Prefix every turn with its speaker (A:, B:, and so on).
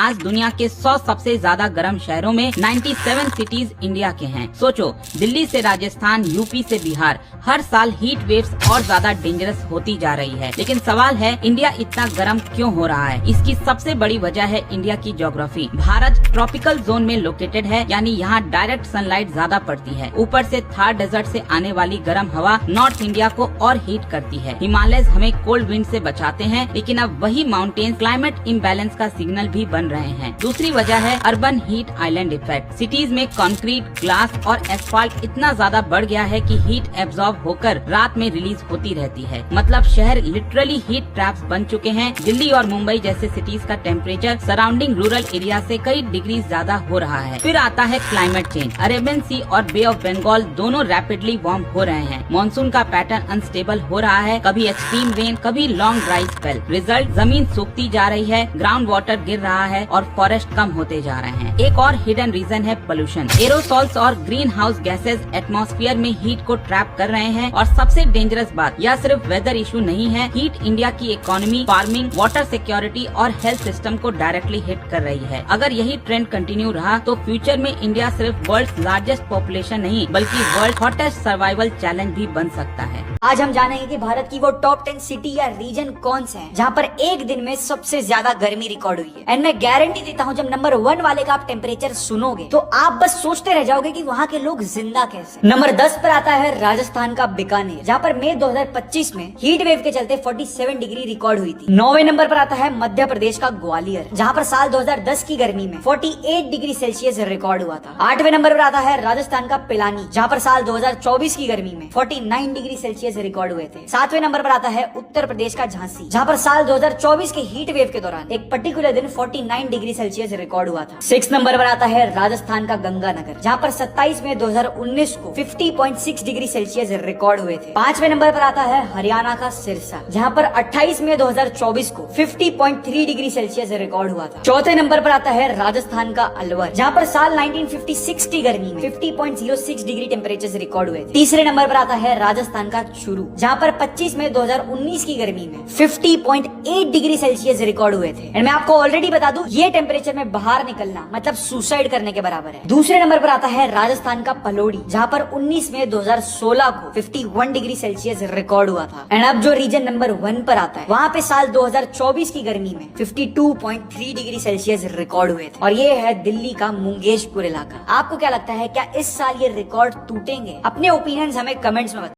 A: आज दुनिया के 100 सबसे ज्यादा गर्म शहरों में 97 सिटीज इंडिया के हैं। सोचो, दिल्ली से राजस्थान, यूपी से बिहार, हर साल हीट वेव्स और ज्यादा डेंजरस होती जा रही है। लेकिन सवाल है, इंडिया इतना गर्म क्यों हो रहा है? इसकी सबसे बड़ी वजह है इंडिया की ज्योग्राफी। भारत ट्रॉपिकल जोन में लोकेटेड है, यानी यहाँ डायरेक्ट सनलाइट ज्यादा पड़ती है। ऊपर से थार डेजर्ट से आने वाली गर्म हवा नॉर्थ इंडिया को और हीट करती है। हिमालय हमें कोल्ड विंड से बचाते हैं, लेकिन अब वही माउंटेन्स क्लाइमेट इम्बैलेंस का सिग्नल भी बन रहे हैं। दूसरी वजह है urban heat island effect. Cities में कंक्रीट, ग्लास और एस्फाल्ट इतना ज्यादा बढ़ गया है कि हीट एब्जॉर्ब होकर रात में रिलीज होती रहती है। मतलब शहर लिटरली हीट ट्रैप्स बन चुके हैं। दिल्ली और मुंबई जैसे सिटीज का टेम्परेचर सराउंडिंग रूरल एरिया से कई डिग्री ज्यादा हो रहा है। फिर आता है क्लाइमेट चेंज। अरेबियन सी और बे ऑफ बंगाल दोनों रैपिडली वार्म हो रहे हैं। मानसून का पैटर्न अनस्टेबल हो रहा है, कभी एक्सट्रीम रेन, कभी लॉन्ग ड्राई स्पेल। रिजल्ट, जमीन सूखती जा रही है, ग्राउंड वाटर गिर रहा है और फॉरेस्ट कम होते जा रहे हैं। एक और हिडन रीजन है पोल्यूशन। एरोसॉल्स और ग्रीन हाउस गैसेज एटमॉस्फेयर में हीट को ट्रैप कर रहे हैं। और सबसे डेंजरस बात, यह सिर्फ वेदर इशू नहीं है, हीट इंडिया की इकोनॉमी, फार्मिंग, वाटर सिक्योरिटी और हेल्थ सिस्टम को डायरेक्टली हिट कर रही है। अगर यही ट्रेंड कंटिन्यू रहा तो फ्यूचर में इंडिया सिर्फ वर्ल्ड लार्जेस्ट पॉपुलेशन नहीं, बल्कि वर्ल्ड हॉटेस्ट सर्वाइवल चैलेंज भी बन सकता है।
B: आज हम जानेंगे कि भारत की वो टॉप 10 सिटी या रीजन कौन से हैं जहाँ पर एक दिन में सबसे ज्यादा गर्मी रिकॉर्ड हुई है। एंड मैं गारंटी देता हूँ, जब नंबर 1 वाले का आप टेम्परेचर सुनोगे तो आप बस सोचते रह जाओगे कि वहाँ के लोग जिंदा कैसे। नंबर 10 पर आता है राजस्थान का बीकानेर, जहाँ पर मई 2025 में हीट वेव के चलते 47 डिग्री रिकॉर्ड हुई थी। 9वें नंबर पर आता है मध्य प्रदेश का ग्वालियर, जहाँ पर साल 2010 की गर्मी में 48 डिग्री सेल्सियस रिकॉर्ड हुआ था। 8वें नंबर पर आता है राजस्थान का पिलानी, जहाँ पर साल 2024 की गर्मी में 49 डिग्री सेल्सियस रिकॉर्ड हुए थे। 7वें नंबर पर आता है उत्तर प्रदेश का झांसी, जहाँ पर साल 2024 के हीट वेव के दौरान एक पर्टिकुलर दिन 49 डिग्री सेल्सियस रिकॉर्ड हुआ था। 6 नंबर पर आता है राजस्थान का गंगानगर, जहाँ पर 27 मई 2019 को 50.6 डिग्री सेल्सियस रिकॉर्ड हुए थे। 5वें नंबर पर आता है हरियाणा का सिरसा, जहाँ पर 28 मई 2024 को 50.3 डिग्री सेल्सियस रिकॉर्ड हुआ था। 4थे नंबर पर आता है राजस्थान का अलवर, जहाँ पर साल 1956 की गर्मी में 50.06 डिग्री टेम्परेचर रिकॉर्ड हुए थे। तीसरे नंबर पर आता है राजस्थान का चूरू, जहाँ पर 25 मई 2019 की गर्मी में 50.8 डिग्री सेल्सियस रिकॉर्ड हुए थे। एंड मैं आपको ऑलरेडी बता दूं, ये टेम्परेचर में बाहर निकलना मतलब सुसाइड करने के बराबर है। दूसरे नंबर पर आता है राजस्थान का पलौड़ी, जहाँ पर 19 मई 2016 को 51 डिग्री सेल्सियस रिकॉर्ड हुआ था। एंड अब जो रीजन नंबर 1 पर आता है, वहाँ पे साल 2024 की गर्मी में 52.3 डिग्री सेल्सियस रिकॉर्ड हुए थे। और ये है दिल्ली का मुंगेशपुर इलाका। आपको क्या लगता है, क्या इस साल ये रिकॉर्ड टूटेंगे? अपने ओपिनियंस हमें कमेंट्स में बताएं।